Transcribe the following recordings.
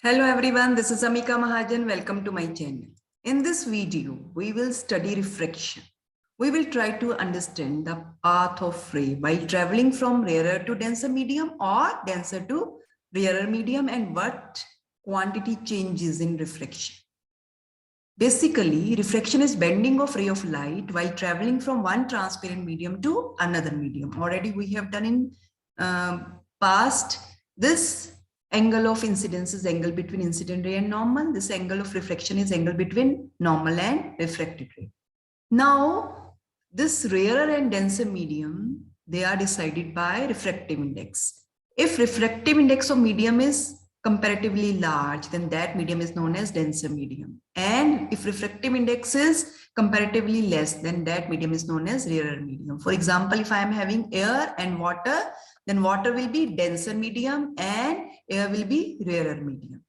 Hello everyone, this is Amika Mahajan. Welcome to my channel. In this video, we will study refraction. We will try to understand the path of ray while traveling from rarer to denser medium or denser to rarer medium and what quantity changes in refraction. Basically, refraction is bending of ray of light while traveling from one transparent medium to another medium. Already we have done in past. This angle of incidence is angle between incident ray and normal. This angle of refraction is angle between normal and refracted ray. Now, this rarer and denser medium, they are decided by refractive index. If refractive index of medium is comparatively large, then that medium is known as denser medium. And if refractive index is comparatively less, then that medium is known as rarer medium. For example, if I am having air and water, then water will be denser medium and air will be rarer medium.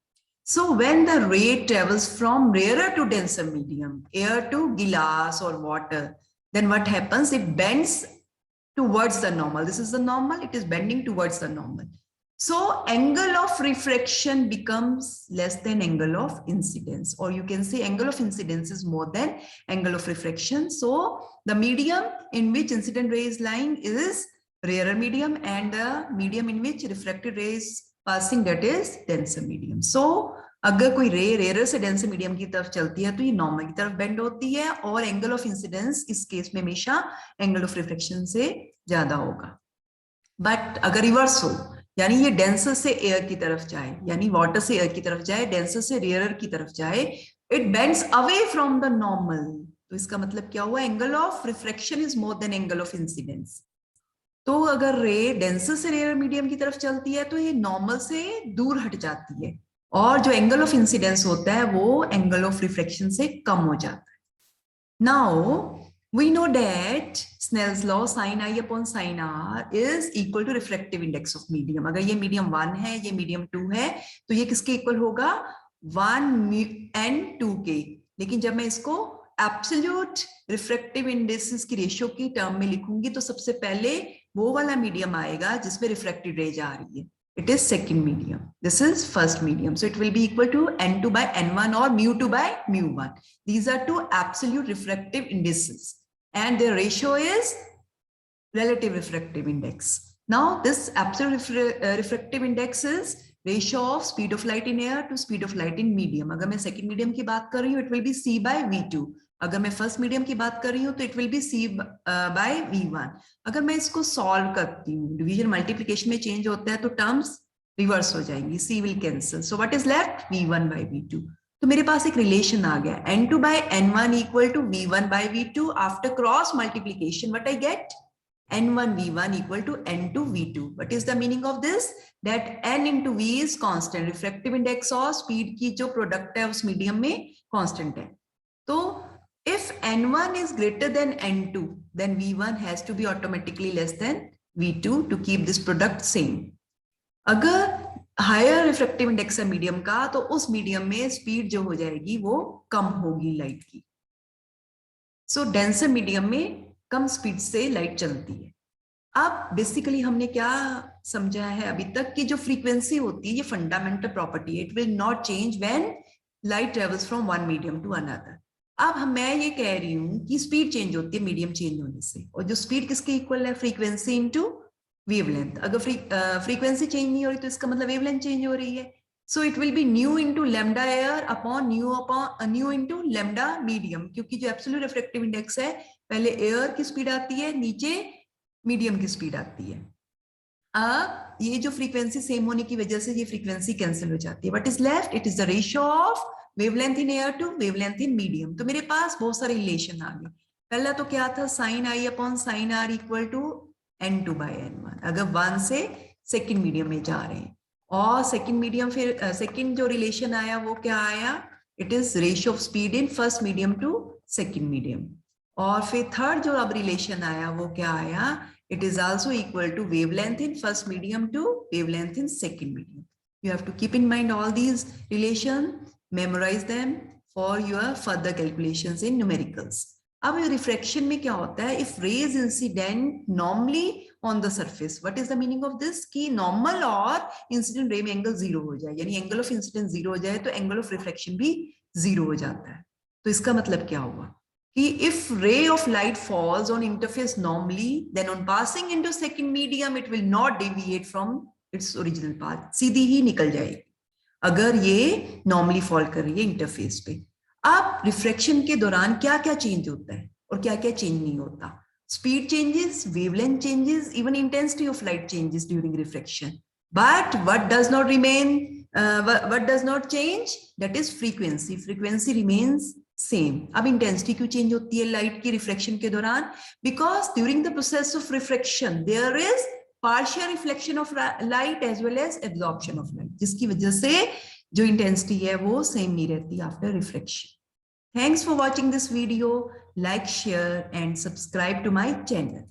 So when the ray travels from rarer to denser medium, air to glass or water, then what happens? It bends towards the normal. This is the normal, it is bending towards the normal. So angle of refraction becomes less than angle of incidence, or you can say angle of incidence is more than angle of refraction. So the medium in which incident ray is lying is rarer medium and the medium in which refracted ray is passing, that is denser medium. So अगर कोई रे rare से denser medium की तरफ चलती है तो ये नॉर्मल की तरफ बेंड होती है और एंगल ऑफ इंसिडेंस इस केस में हमेशा एंगल ऑफ रिफ्लेक्शन से ज्यादा होगा. बट अगर रिवर्स हो, यानी ये डेंसर से एयर की तरफ जाए, यानी वाटर से एयर की तरफ जाए, डेंसर से रेयर की तरफ जाए, it bends away from the normal. तो इसका मतलब क्या हुआ? Angle of reflection is more than angle of incidence. तो अगर रे डेंसर से रेयर मीडियम की तरफ चलती है तो ये नॉर्मल से दूर हट जाती है और जो एंगल ऑफ इंसिडेंस होता है वो एंगल ऑफ रिफ्लेक्शन से कम हो जाता है. Now we know that Snell's law sin I upon sin R is equal to refractive index of medium. अगर ये medium 1 है, ये medium 2 है, तो ये किसके इक्वल होगा? 1 and 2 के. लेकिन जब मैं इसको एब्सोल्यूट रिफ्रैक्टिव इंडेक्सेस की रेशियो की टर्म में लिखूंगी तो सबसे पहले वो वाला मीडियम आएगा जिसमें रिफ्रैक्टेड रे जा रही है. It is second medium. This is first medium. So it will be equal to n2 by n1 or mu2 by mu1. These are two absolute refractive indices. And their ratio is relative refractive index. Now this absolute refractive index is ratio of speed of light in air to speed of light in medium. अगर मैं second medium की बात कर रही हूँ, it will be c by v2. अगर मैं first medium की बात कर रही हूँ तो it will be c by v1. अगर मैं इसको सॉल्व करती हूँ, डिवीजन मल्टीप्लिकेशन में चेंज होता है तो टर्म्स रिवर्स हो जाएंगी, c will cancel. So what is left? v1 by v2. तो मेरे पास एक रिलेशन आ गया, n2 by n1 equal to v1 by v2. After cross multiplication what I get? n1 v1 equal to n2 v2. What is the meaning of this? That n into v is constant. Refractive index और speed की जो product है उस medium में constant है. तो if n1 is greater than n2, then v1 has to be automatically less than v2 to keep this product same. अगर higher refractive index है मीडियम का तो उस मीडियम में स्पीड जो हो जाएगी वो कम होगी लाइट की. सो डेंसर मीडियम में कम स्पीड से लाइट चलती है. अब बेसिकली हमने क्या समझा है अभी तक कि जो फ्रीक्वेंसी होती है ये फंडामेंटल प्रॉपर्टी है. It will not change when light travels from one medium to another. अब मैं ये कह रही हूँ कि स्पीड चेंज होती है मीडियम चेंज होने से, और जो स्पीड किसके इक्वल है? Frequency into wavelength. अगर फ्रीक्वेंसी चेंज नहीं हो रही तो इसका मतलब वेवलेंथ चेंज हो रही है. So it will be new into lambda air upon new into lambda medium, क्योंकि जो एब्सोल्यूट रिफ्रैक्टिव इंडेक्स है पहले एयर की स्पीड आती है, नीचे मीडियम की स्पीड आती है. अब ये जो फ्रीक्वेंसी सेम होने की वजह से ये फ्रीक्वेंसी कैंसिल हो जाती है. What is left? It is the ratio of wavelength in air to wavelength in medium. तो मेरे पास बहुत सारे रिलेशन आ गए. पहला तो क्या था? Sine i upon sine r equal to n2 by n1. अगर 1 से सेकंड मीडियम में जा रहे हैं, और सेकंड मीडियम फिर सेकंड जो रिलेशन आया वो क्या आया? It is ratio of speed in first medium to second medium. और फिर थर्ड जो अब रिलेशन आया वो क्या आया? It is also equal to wavelength in first medium to wavelength in second medium. You have to keep in mind all these relation. Memorize them for your further calculations in numericals. अब refraction में क्या होता है, if ray is incident normally on the surface, what is the meaning of this, कि normal और incident ray में angle zero हो जाए, यानी एंगल ऑफ इंसिडेंस जीरो हो जाए तो एंगल ऑफ रिफ्लेक्शन भी जीरो हो जाता है। तो इसका मतलब क्या हुआ कि if ray of light falls on interface normally, then on passing into second medium it will not deviate from its original path, सीधी ही निकल जाएगी अगर ये नॉर्मली फॉल कर रही है इंटरफेस पे। अब रिफ्रैक्शन के दौरान क्या क्या चेंज होता है और क्या क्या चेंज नहीं होता, speed changes, wavelength changes, even intensity of light changes during refraction, but what does not remain, what does not change, that is frequency, frequency remains same. अब इंटेंसिटी क्यों चेंज होती है लाइट की रिफ्रैक्शन के दौरान, because during the process of refraction there is partial reflection of light as well as absorption of light, जिसकी वजह से जो इंटेंसिटी है वो सेम नहीं रहती after reflection. Thanks for watching this video, like, share and subscribe to my channel.